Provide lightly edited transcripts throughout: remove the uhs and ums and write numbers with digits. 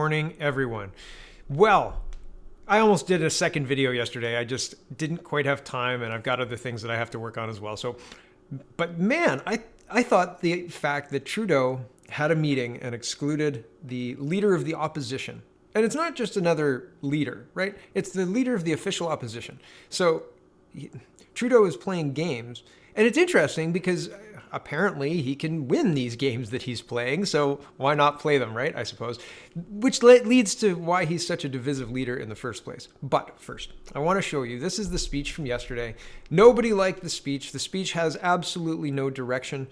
Morning, everyone. Well, I almost did a second video yesterday. I just didn't quite have time, and I've got other things that I have to work on as well. But man, I thought the fact that Trudeau had a meeting and excluded the leader of the opposition, and it's not just another leader, right? It's the leader of the official opposition. So Trudeau is playing games, and it's interesting because apparently he can win these games that he's playing, so why not play them, right? I suppose. Which leads to why he's such a divisive leader in the first place. But first, I want to show you, this is the speech from yesterday. Nobody liked the speech. The speech has absolutely no direction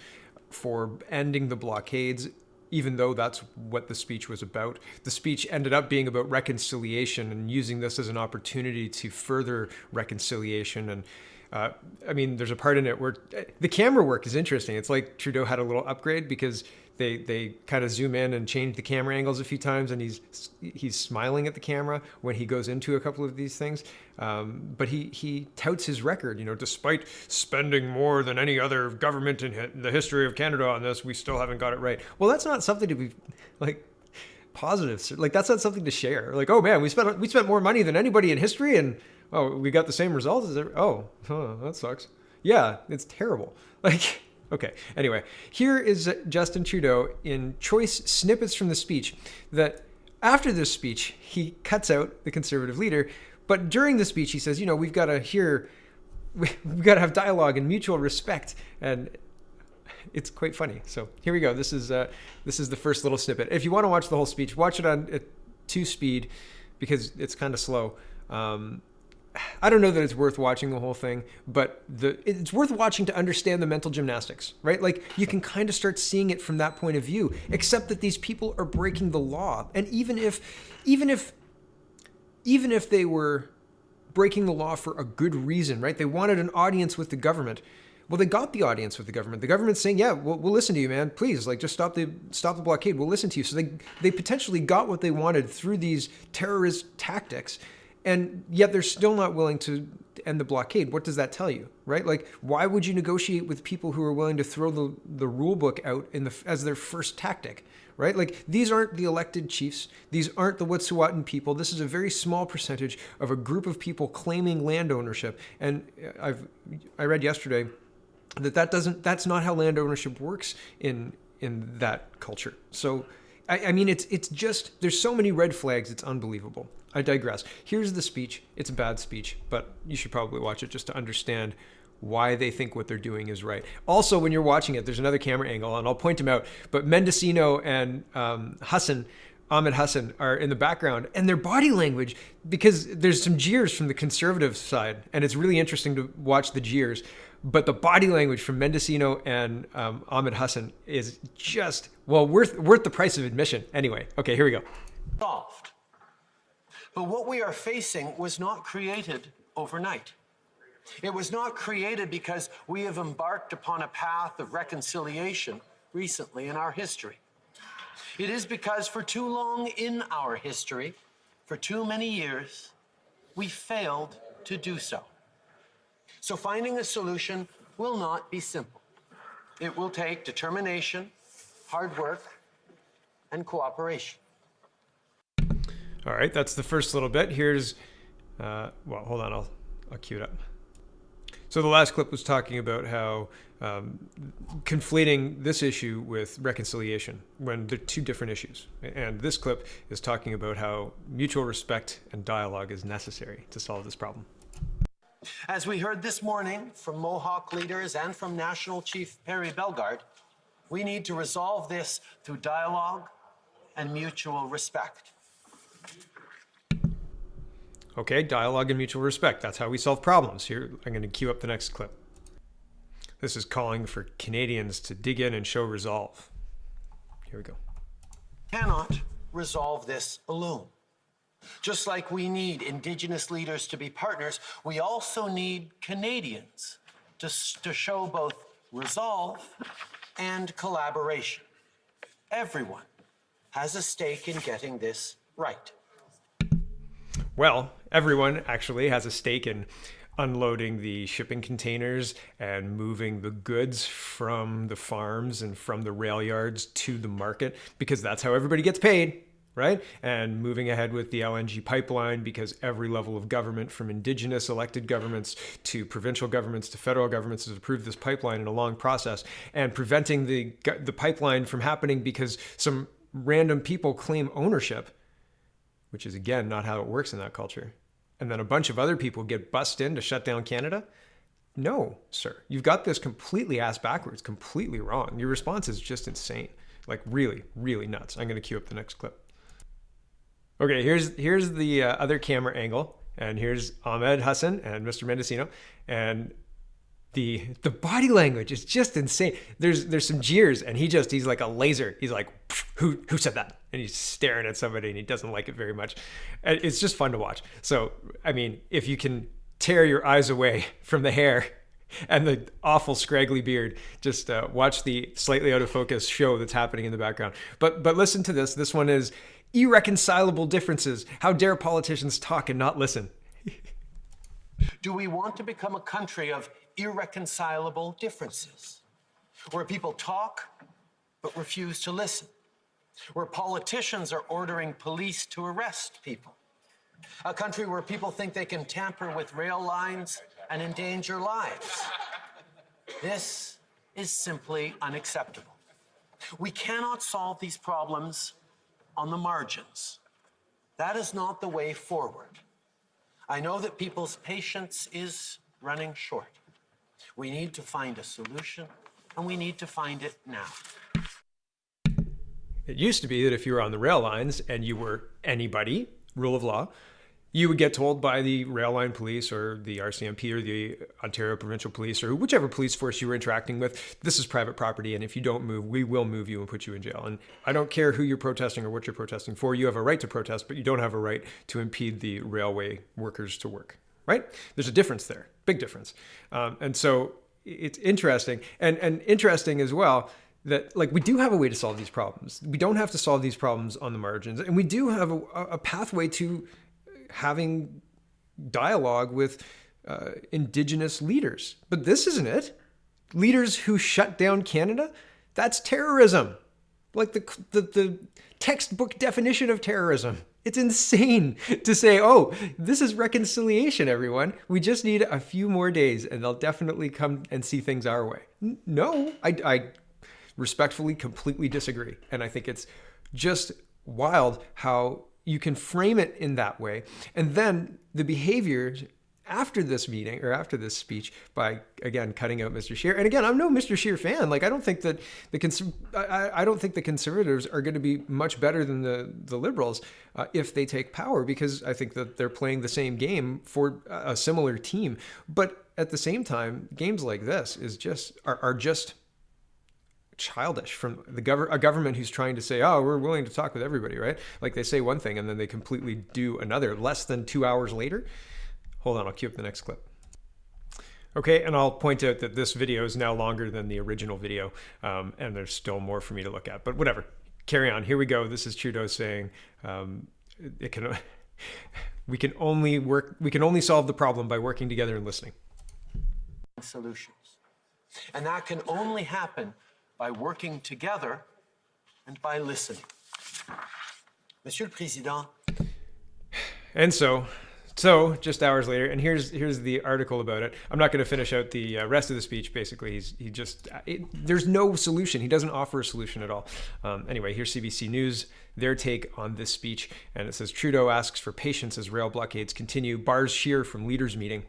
for ending the blockades, even though that's what the speech was about. The speech ended up being about reconciliation and using this as an opportunity to further reconciliation. And I mean, there's a part in it where the camera work is interesting. It's like Trudeau had a little upgrade because they kind of zoom in and change the camera angles a few times, and he's smiling at the camera when he goes into a couple of these things. But he touts his record, despite spending more than any other government in the history of Canada on this, we still haven't got it right. Well, that's not something to be like positive. Like, that's not something to share. Like, oh man, we spent more money than anybody in history, and oh, we got the same results as that sucks. Yeah, it's terrible. Like, okay. Anyway, here is Justin Trudeau in choice snippets from the speech that after this speech, he cuts out the Conservative leader. But during the speech, he says, we've got to have dialogue and mutual respect. And it's quite funny. So here we go. This is the first little snippet. If you want to watch the whole speech, watch it on 2 speed because it's kind of slow. I don't know that it's worth watching the whole thing, but it's worth watching to understand the mental gymnastics, right? Like, you can kind of start seeing it from that point of view, except that these people are breaking the law. And even if they were breaking the law for a good reason, right? They wanted an audience with the government. Well, they got the audience with the government. The government's saying, yeah, we'll listen to you, man. Please, like, just stop the blockade. We'll listen to you. So they potentially got what they wanted through these terrorist tactics. And yet they're still not willing to end the blockade. What does that tell you, right? Like, why would you negotiate with people who are willing to throw the rule book out as their first tactic, right? Like, these aren't the elected chiefs. These aren't the Wet'suwet'en people. This is a very small percentage of a group of people claiming land ownership. And I read yesterday that's not how land ownership works in that culture. So, I mean, it's just, there's so many red flags, it's unbelievable. I digress. Here's the speech. It's a bad speech, but you should probably watch it just to understand why they think what they're doing is right. Also, when you're watching it, there's another camera angle, and I'll point them out, but Mendocino and Ahmed Hassan are in the background, and their body language, because there's some jeers from the Conservative side, and it's really interesting to watch the jeers, but the body language from Mendocino and Ahmed Hassan is just, well, worth the price of admission. Anyway, okay, here we go. Solved. But what we are facing was not created overnight. It was not created because we have embarked upon a path of reconciliation recently in our history. It is because for too long in our history, for too many years, we failed to do so. So finding a solution will not be simple. It will take determination, hard work, and cooperation. All right, that's the first little bit. Here's, well, hold on, I'll cue it up. So the last clip was talking about how conflating this issue with reconciliation when they're 2 different issues. And this clip is talking about how mutual respect and dialogue is necessary to solve this problem. As we heard this morning from Mohawk leaders and from National Chief Perry Bellegarde, we need to resolve this through dialogue and mutual respect. Okay, dialogue and mutual respect. That's how we solve problems. Here, I'm going to cue up the next clip. This is calling for Canadians to dig in and show resolve. Here we go. Cannot resolve this alone. Just like we need Indigenous leaders to be partners, we also need Canadians to show both resolve and collaboration. Everyone has a stake in getting this right. Well, everyone actually has a stake in unloading the shipping containers and moving the goods from the farms and from the rail yards to the market, because that's how everybody gets paid, right? And moving ahead with the LNG pipeline because every level of government, from indigenous elected governments to provincial governments to federal governments, has approved this pipeline in a long process, and preventing the pipeline from happening because some random people claim ownership, which is, again, not how it works in that culture. And then a bunch of other people get bussed in to shut down Canada. No, sir. You've got this completely ass backwards, completely wrong. Your response is just insane. Like really, really nuts. I'm going to cue up the next clip. Okay, here's the other camera angle. And here's Ahmed Hassan and Mr. Mendocino. And the body language is just insane. There's some jeers, and he's like a laser. He's like, who said that? And he's staring at somebody, and he doesn't like it very much. And it's just fun to watch. So, I mean, if you can tear your eyes away from the hair and the awful scraggly beard, just watch the slightly out of focus show that's happening in the background. But listen to this. This one is irreconcilable differences. How dare politicians talk and not listen? Do we want to become a country of irreconcilable differences, where people talk but refuse to listen, where politicians are ordering police to arrest people, a country where people think they can tamper with rail lines and endanger lives? This is simply unacceptable. We cannot solve these problems on the margins. That is not the way forward. I know that people's patience is running short. We need to find a solution, and we need to find it now. It used to be that if you were on the rail lines and you were anybody, rule of law, you would get told by the rail line police or the RCMP or the Ontario Provincial Police or whichever police force you were interacting with, this is private property, and if you don't move, we will move you and put you in jail. And I don't care who you're protesting or what you're protesting for. You have a right to protest, but you don't have a right to impede the railway workers to work, right? There's a difference there, big difference. And so it's interesting, and interesting as well, that like we do have a way to solve these problems. We don't have to solve these problems on the margins, and we do have a pathway to having dialogue with indigenous leaders. But this isn't it. Leaders who shut down Canada, that's terrorism. Like the textbook definition of terrorism. It's insane to say, oh, this is reconciliation, everyone. We just need a few more days and they'll definitely come and see things our way. No, I respectfully completely disagree. And I think it's just wild how you can frame it in that way. And then the behavior after this meeting or after this speech by, again, cutting out Mr. Scheer. And again, I'm no Mr. Scheer fan. Like, I don't think that I don't think the Conservatives are going to be much better than the Liberals if they take power, because I think that they're playing the same game for a similar team. But at the same time, games like this are just childish from a government who's trying to say, oh, we're willing to talk with everybody, right? Like they say one thing and then they completely do another less than 2 hours later. Hold on, I'll cue up the next clip. Okay, and I'll point out that this video is now longer than the original video, and there's still more for me to look at, but whatever. Carry on. Here we go. This is Trudeau saying we can only solve the problem by working together and listening. Solutions. And that can only happen by working together and by listening. Monsieur le Président. And so just hours later, and here's the article about it. I'm not going to finish out the rest of the speech. Basically, there's no solution. He doesn't offer a solution at all. Anyway, here's CBC News, their take on this speech. And it says, Trudeau asks for patience as rail blockades continue, bars Scheer from leaders meeting.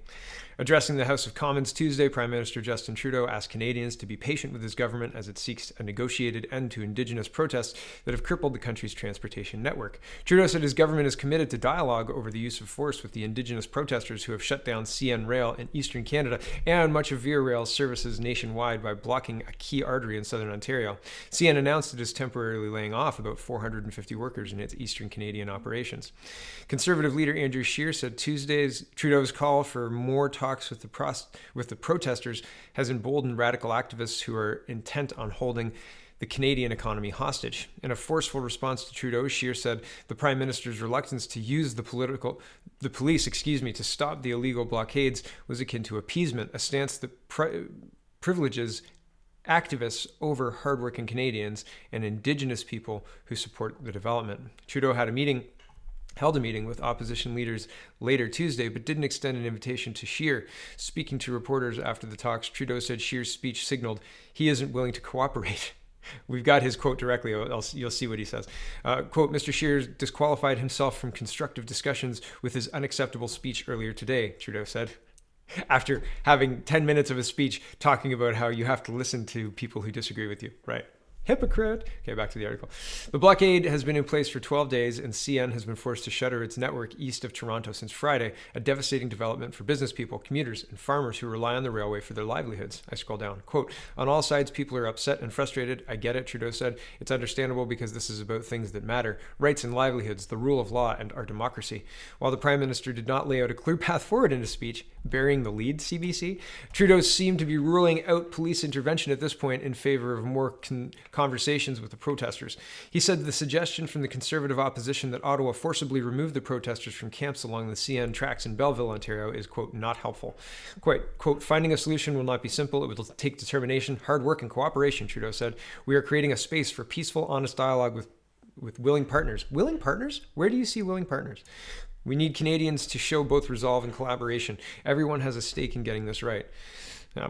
Addressing the House of Commons Tuesday, Prime Minister Justin Trudeau asked Canadians to be patient with his government as it seeks a negotiated end to Indigenous protests that have crippled the country's transportation network. Trudeau said his government is committed to dialogue over the use of force with the Indigenous protesters who have shut down CN Rail in eastern Canada and much of Via Rail's services nationwide by blocking a key artery in southern Ontario. CN announced it is temporarily laying off about 450 workers in its eastern Canadian operations. Conservative leader Andrew Scheer said Trudeau's call for more talks with the protesters has emboldened radical activists who are intent on holding the Canadian economy hostage. In a forceful response to Trudeau, Scheer said the Prime Minister's reluctance to use the police to stop the illegal blockades was akin to appeasement, a stance that privileges activists over hardworking Canadians and indigenous people who support the development. Trudeau held a meeting with opposition leaders later Tuesday, but didn't extend an invitation to Scheer. Speaking to reporters after the talks, Trudeau said Scheer's speech signaled he isn't willing to cooperate. We've got his quote directly. You'll see what he says. Quote, Mr. Scheer disqualified himself from constructive discussions with his unacceptable speech earlier today, Trudeau said, after having 10 minutes of a speech talking about how you have to listen to people who disagree with you. Right. Hypocrite. Okay, back to the article. The blockade has been in place for 12 days and CN has been forced to shutter its network east of Toronto since Friday, a devastating development for business people, commuters, and farmers who rely on the railway for their livelihoods. I scroll down. Quote, on all sides, people are upset and frustrated. I get it, Trudeau said. It's understandable because this is about things that matter, rights and livelihoods, the rule of law, and our democracy. While the Prime Minister did not lay out a clear path forward in his speech, burying the lead, CBC, Trudeau seemed to be ruling out police intervention at this point in favor of more conversations with the protesters. He said the suggestion from the Conservative opposition that Ottawa forcibly remove the protesters from camps along the CN tracks in Belleville, Ontario is, quote, not helpful. Quote, finding a solution will not be simple. It will take determination, hard work, and cooperation, Trudeau said. We are creating a space for peaceful, honest dialogue with willing partners. Willing partners? Where do you see willing partners? We need Canadians to show both resolve and collaboration. Everyone has a stake in getting this right.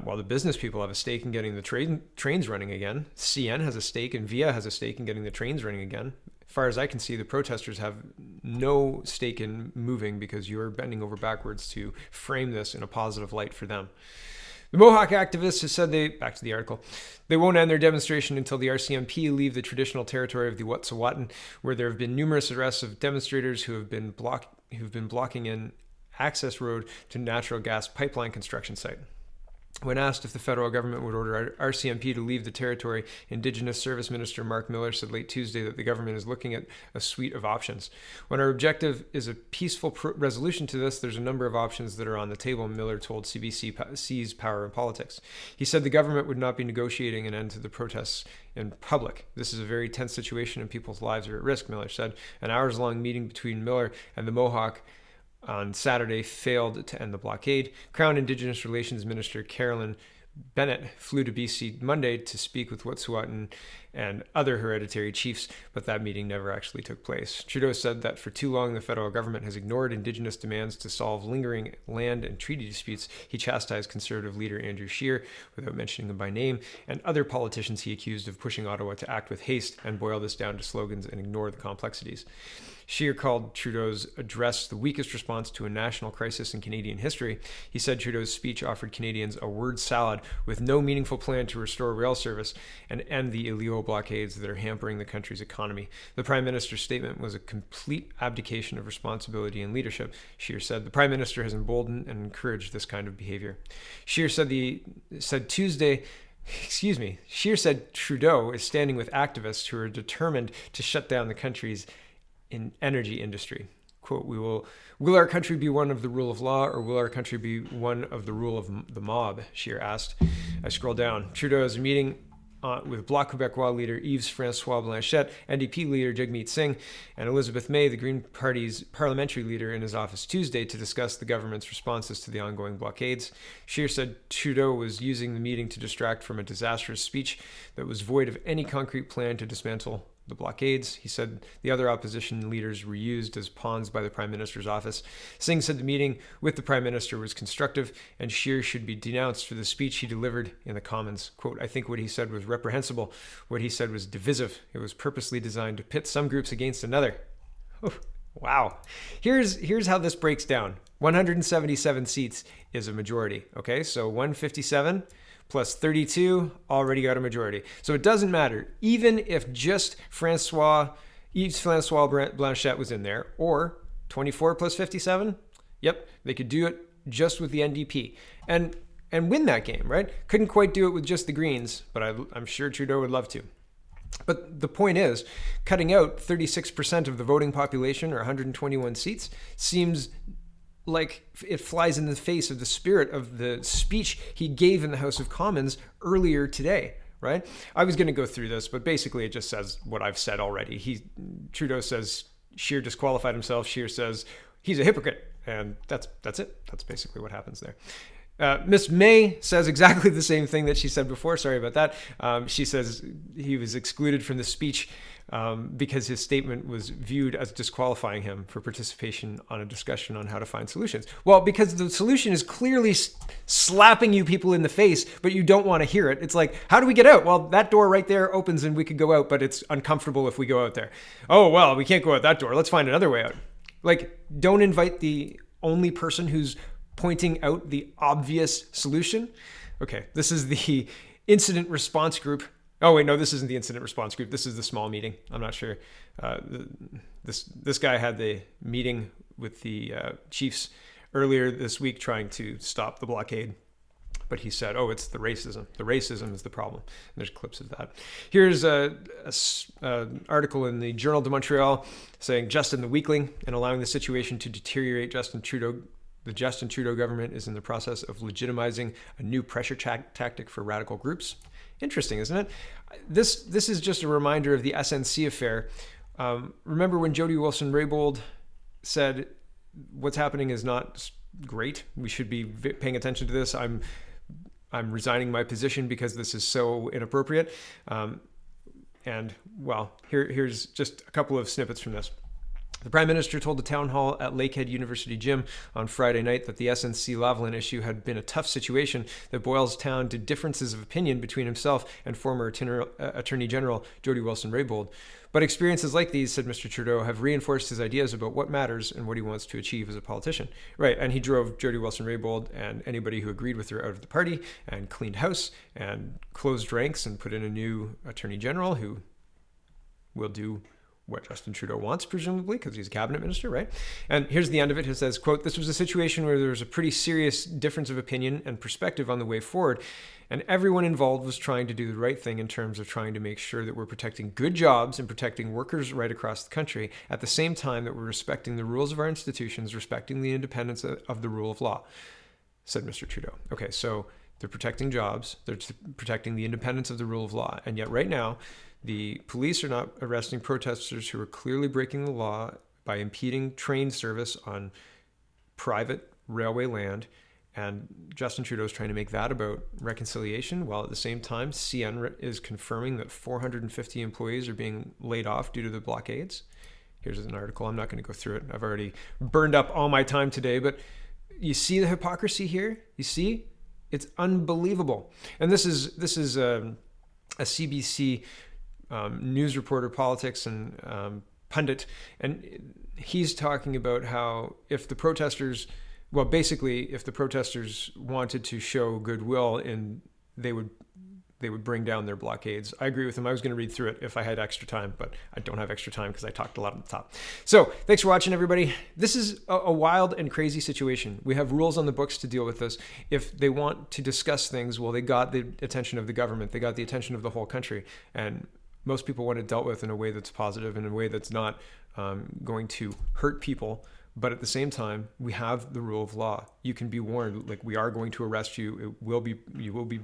While the business people have a stake in getting the trains running again, CN has a stake and VIA has a stake in getting the trains running again. As far as I can see, the protesters have no stake in moving because you're bending over backwards to frame this in a positive light for them. The Mohawk activists have said back to the article, they won't end their demonstration until the RCMP leave the traditional territory of the Wet'suwet'en, where there have been numerous arrests of demonstrators who've been blocking an access road to natural gas pipeline construction site. When asked if the federal government would order RCMP to leave the territory, Indigenous Service Minister Mark Miller said late Tuesday that the government is looking at a suite of options. When our objective is a peaceful resolution to this, there's a number of options that are on the table, Miller told CBC's Power in Politics. He said the government would not be negotiating an end to the protests in public. This is a very tense situation and people's lives are at risk, Miller said. An hours-long meeting between Miller and the Mohawk on Saturday failed to end the blockade. Crown Indigenous Relations Minister Carolyn Bennett flew to BC Monday to speak with Wet'suwet'en and other hereditary chiefs, but that meeting never actually took place. Trudeau said that for too long the federal government has ignored Indigenous demands to solve lingering land and treaty disputes. He chastised Conservative leader Andrew Scheer, without mentioning him by name, and other politicians he accused of pushing Ottawa to act with haste and boil this down to slogans and ignore the complexities. Scheer called Trudeau's address the weakest response to a national crisis in Canadian history. He said Trudeau's speech offered Canadians a word salad with no meaningful plan to restore rail service and end the illegal blockades that are hampering the country's economy. The Prime Minister's statement was a complete abdication of responsibility and leadership, Scheer said. The Prime Minister has emboldened and encouraged this kind of behavior. Scheer said Trudeau is standing with activists who are determined to shut down the country's energy industry. Quote, will our country be one of the rule of law or will our country be one of the rule of the mob? Scheer asked. I scroll down. Trudeau has a meeting with Bloc Québécois leader Yves-François Blanchet, NDP leader Jagmeet Singh, and Elizabeth May, the Green Party's parliamentary leader, in his office Tuesday to discuss the government's responses to the ongoing blockades. Scheer said Trudeau was using the meeting to distract from a disastrous speech that was void of any concrete plan to dismantle the blockades. He said the other opposition leaders were used as pawns by the Prime Minister's office. Singh said the meeting with the Prime Minister was constructive and Scheer should be denounced for the speech he delivered in the Commons. Quote, I think what he said was reprehensible. What he said was divisive. It was purposely designed to pit some groups against another. Oh, wow. Here's how this breaks down. 177 seats is a majority. Okay, so 157 plus 32 already got a majority. So it doesn't matter. Even if just Yves-François Blanchet was in there, or 24 plus 57, yep, they could do it just with the NDP and win that game, right? Couldn't quite do it with just the Greens, but I'm sure Trudeau would love to. But the point is, cutting out 36% of the voting population, or 121 seats, seems like it flies in the face of the spirit of the speech he gave in the House of Commons earlier today, right? I was going to go through this, but basically it just says what I've said already. Trudeau says Scheer disqualified himself. Scheer says he's a hypocrite, and that's it. That's basically what happens there. Miss May says exactly the same thing that she said before. Sorry about that. She says he was excluded from the speech because his statement was viewed as disqualifying him for participation on a discussion on how to find solutions. Well, because the solution is clearly slapping you people in the face, but you don't want to hear it. It's like, how do we get out? Well, that door right there opens and we could go out, but it's uncomfortable if we go out there. Oh, well, we can't go out that door. Let's find another way out. Like, don't invite the only person who's pointing out the obvious solution. Okay, this is the incident response group. Oh wait, no, this isn't the incident response group. This is the small meeting. I'm not sure. This guy had the meeting with the chiefs earlier this week trying to stop the blockade. But he said, oh, it's the racism. The racism is the problem. And there's clips of that. Here's an article in the Journal de Montreal saying Justin the weakling and allowing the situation to deteriorate. The Justin Trudeau government is in the process of legitimizing a new pressure tactic for radical groups. Interesting, isn't it? This is just a reminder of the SNC affair. Remember when Jody Wilson-Raybould said, what's happening is not great. We should be paying attention to this. I'm resigning my position because this is so inappropriate. And well, here's just a couple of snippets from this. The Prime Minister told the town hall at Lakehead University Gym on Friday night that the SNC Lavalin issue had been a tough situation that boils down to differences of opinion between himself and former Attorney General Jody Wilson-Raybould. But experiences like these, said Mr. Trudeau, have reinforced his ideas about what matters and what he wants to achieve as a politician. Right, and he drove Jody Wilson-Raybould and anybody who agreed with her out of the party and cleaned house and closed ranks and put in a new Attorney General who will do what Justin Trudeau wants, presumably, because he's a cabinet minister, right? And here's the end of it. It says, quote, this was a situation where there was a pretty serious difference of opinion and perspective on the way forward, and everyone involved was trying to do the right thing in terms of trying to make sure that we're protecting good jobs and protecting workers right across the country at the same time that we're respecting the rules of our institutions, respecting the independence of the rule of law, said Mr. Trudeau. Okay, so they're protecting jobs, they're protecting the independence of the rule of law, and yet right now, the police are not arresting protesters who are clearly breaking the law by impeding train service on private railway land. And Justin Trudeau is trying to make that about reconciliation, while at the same time, CN is confirming that 450 employees are being laid off due to the blockades. Here's an article. I'm not going to go through it. I've already burned up all my time today. But you see the hypocrisy here? You see? It's unbelievable. And this is a CBC news reporter, politics and pundit, and he's talking about how if the protesters wanted to show goodwill, they would bring down their blockades. I agree with him. I was going to read through it if I had extra time, but I don't have extra time because I talked a lot at the top. So thanks for watching, everybody. This is a wild and crazy situation. We have rules on the books to deal with this. If they want to discuss things, well, they got the attention of the government. They got the attention of the whole country. And most people want it dealt with in a way that's positive and in a way that's not going to hurt people. But at the same time, we have the rule of law. You can be warned, like, we are going to arrest you. You will be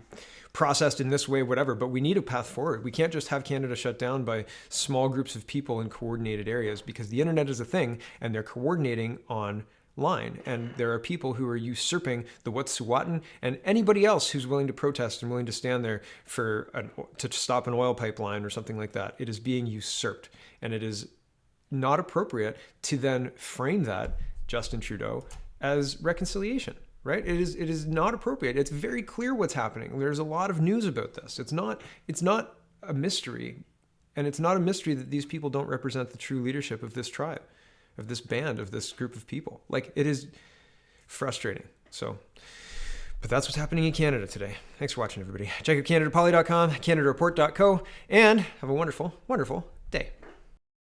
processed in this way, whatever. But we need a path forward. We can't just have Canada shut down by small groups of people in coordinated areas, because the internet is a thing and they're coordinating online. And there are people who are usurping the Wet'suwet'en and anybody else who's willing to protest and willing to stand there to stop an oil pipeline or something like that. It is being usurped, and it is not appropriate to then frame that, Justin Trudeau, as reconciliation, right? It is not appropriate. It's very clear what's happening. There's a lot of news about this. It's not a mystery, and it's not a mystery that these people don't represent the true leadership of this tribe, of this band, of this group of people. Like, it is frustrating. So, but that's what's happening in Canada today. Thanks for watching, everybody. Check out CanadaPoly.com, CanadaReport.co, and have a wonderful, wonderful day.